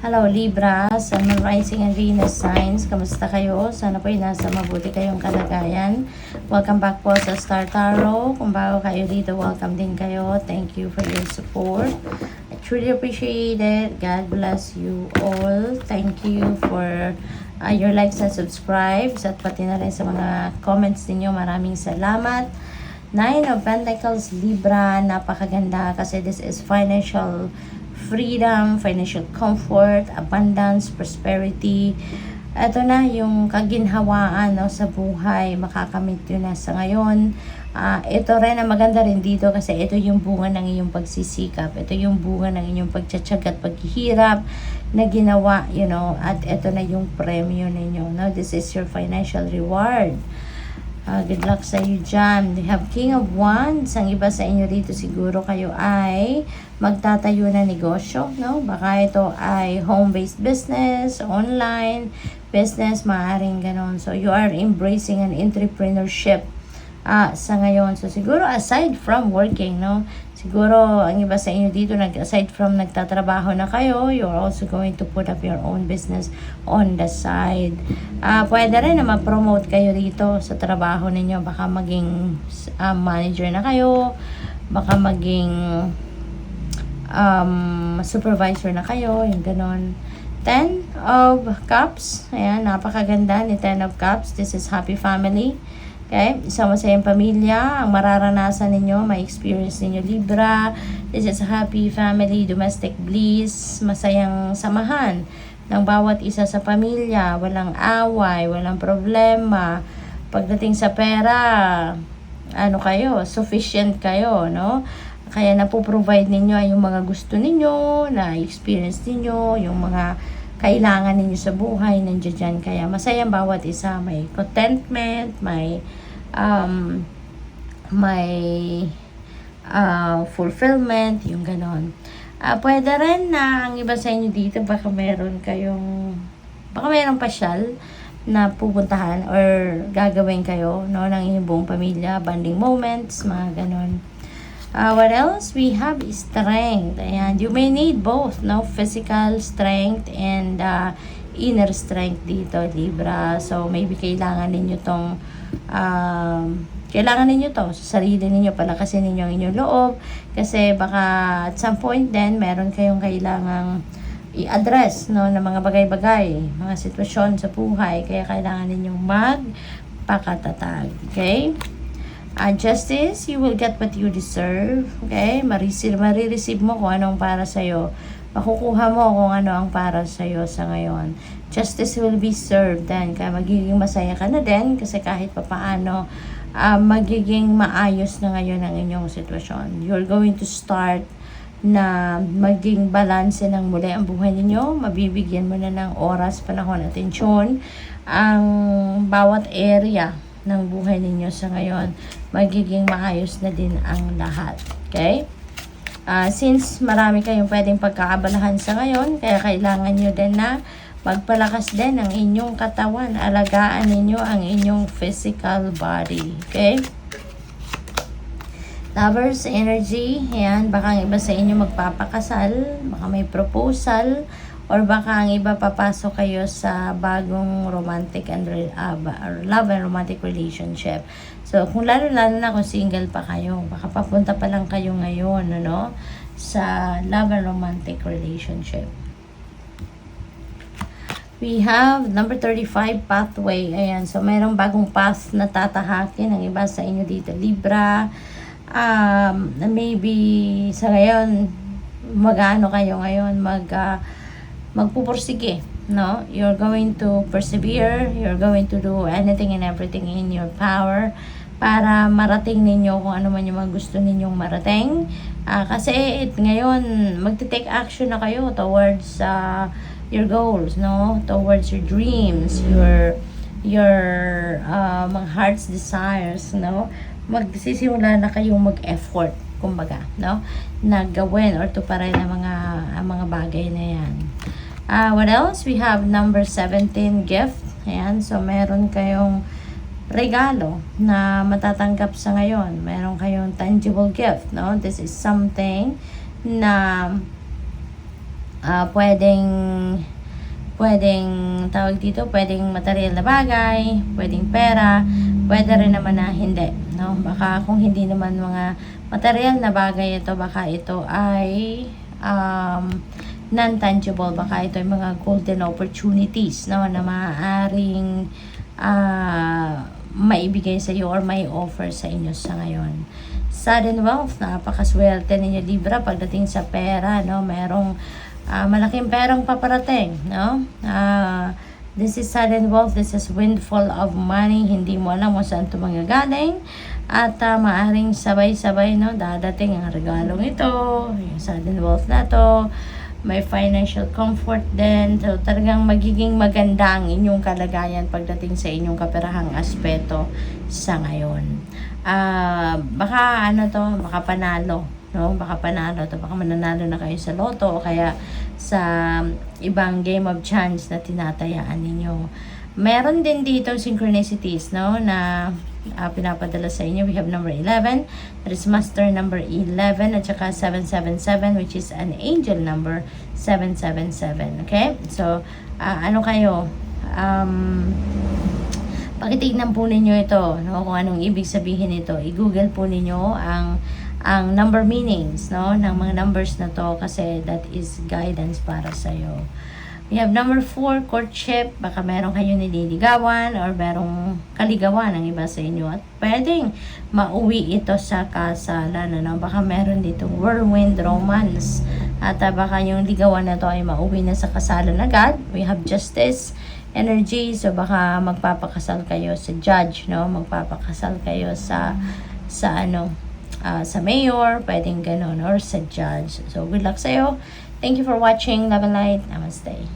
Hello Libra, Sun, Moon, Rising and Venus signs. Kamusta kayo? Sana po ay nasa mabuti kayong kalagayan. Welcome back po sa Star Tarot. Kung bago kayo dito, welcome din kayo. Thank you for your support. I truly appreciate it. God bless you all. Thank you for your likes and subscribes at pati na rin sa mga comments ninyo. Maraming salamat. Nine of Pentacles, Libra, napakaganda kasi this is financial freedom, financial comfort, abundance, prosperity. Ito na yung kaginhawaan sa buhay, makakamit yun na sa ngayon. Ito rin ang maganda rin dito kasi ito yung bunga ng iyong pagsisikap. Ito yung bunga ng inyong pagtsatsaga at paghihirap na ginawa, at ito na yung premyo ninyo. This is your financial reward. Good luck sa iyo dyan. We have King of Wands. Ang iba sa inyo dito siguro kayo ay magtatayo na negosyo. Baka ito ay home-based business, online business, maaaring ganon. So, you are embracing an entrepreneurship sa ngayon. So, siguro aside from working, siguro ang iba sa inyo dito, aside from nagtatrabaho na kayo, you're also going to put up your own business on the side. Pwede rin na ma-promote kayo dito sa trabaho ninyo. Baka maging manager na kayo, baka maging supervisor na kayo, yung ganon. Ten of Cups. Ayan, napakaganda ni Ten of Cups. This is happy family. Okay, isang masayang pamilya, ang mararanasan ninyo, may experience ninyo Libra. This is a happy family, domestic bliss, masayang samahan ng bawat isa sa pamilya, walang away, walang problema. Pagdating sa pera, kayo, sufficient kayo, Kaya napoprovide ninyo ay yung mga gusto ninyo, na experience ninyo, yung mga kailangan ninyo sa buhay, nandiyan dyan. Kaya masayang bawat isa, may contentment, may fulfillment, yung ganon. Pwede rin na ang iba sa inyo dito, baka meron pasyal na pupuntahan or gagawin kayo, ng inyong buong pamilya, bonding moments, mga ganon. What else? We have strength. Ayan, you may need both, physical strength and inner strength dito, Libra. So, maybe kailangan ninyo to sa sarili ninyo, palakasin ninyo ang inyong loob. Kasi baka at some point then, meron kayong kailangang i-address, ng mga bagay-bagay, mga sitwasyon sa buhay. Kaya kailangan ninyong magpakatatag. Okay? Justice, you will get what you deserve. Okay? Marireceive mo kung anong para sa'yo. Makukuha mo kung ano ang para sa'yo sa ngayon. Justice will be served then. Kaya magiging masaya ka na din kasi kahit papaano magiging maayos na ngayon ang inyong sitwasyon. You're going to start na maging balanse ng muli ang buhay ninyo. Mabibigyan mo na ng oras, panahon, atensyon ang bawat area ng buhay ninyo sa ngayon. Magiging maayos na din ang lahat. Okay? Since marami kayong pwedeng pagkakabalahan sa ngayon, kaya kailangan nyo din na magpalakas din ang inyong katawan. Alagaan ninyo ang inyong physical body. Okay? Lovers energy. Ayan, baka ang iba sa inyo magpapakasal, baka may proposal, or baka ang iba papasok kayo sa bagong romantic and love and romantic relationship. So, kung lalo-lalo na kung single pa kayo, baka papunta pa lang kayo ngayon, sa love and romantic relationship. We have number 35, pathway. Ayan, so mayroong bagong path na tatahakin ang iba sa inyo dito, Libra. Maybe sa ngayon, kayo ngayon, magpupursige, You're going to persevere, you're going to do anything and everything in your power para marating ninyo kung ano man yung mga gusto ninyong marating. Kasi ngayon, magte-take action na kayo towards your goals, Towards your dreams, your mga heart's desires, Magsisimula na kayong mag-effort, kumbaga, na gawin or tuparin ang mga bagay na yan. What else? We have number 17, gift. Ayan, so meron kayong regalo na matatanggap sa ngayon. Meron kayong tangible gift, This is something na pwedeng tawag dito, pwedeng material na bagay, pwedeng pera, pwede rin naman na hindi, no? Baka kung hindi naman mga material na bagay ito, baka ito ay non-tangible, baka ito ay mga golden opportunities, no, na maaaring maibigay sa iyo or may offer sa inyo sa ngayon. Sudden wealth, napakaswerte ninyo Libra pagdating sa pera, no? Merong malaking perang paparating, no? This is sudden wealth, this is windfall of money, hindi mo alam kung saan ito manggagaling, at maaring sabay-sabay, no, dadating ang regalong ito, yung sudden wealth na to, may financial comfort din, so talagang magiging maganda ang inyong kalagayan pagdating sa inyong kaperahang aspeto sa ngayon. Baka baka panalo, no? Baka panalo to, baka mananalo na kayo sa loto o kaya sa ibang game of chance na tinatayaan ninyo. Meron din dito synchronicities, no, na pinapadala sa inyo. We have number 11, that is master number 11, at saka 777, which is an angel number 777. Okay? So, ano kayo? Pakitignan po ninyo ito, no, kung anong ibig sabihin nito. I-google po ninyo ang number meanings, no, ng mga numbers na to, kasi that is guidance para sa iyo. We have number 4, courtship. Baka meron kayo nililigawan or merong kaligawan ang iba sa inyo. At pwedeng mauwi ito sa kasalan. Ano? Baka meron ditong whirlwind romance. At baka yung ligawan na to ay mauwi na sa kasalan agad. We have justice energy. So baka magpapakasal kayo sa judge, no? Magpapakasal kayo sa mayor, pwedeng ganun, or sa judge. So good luck sa'yo. Thank you for watching. Love and light. Namaste.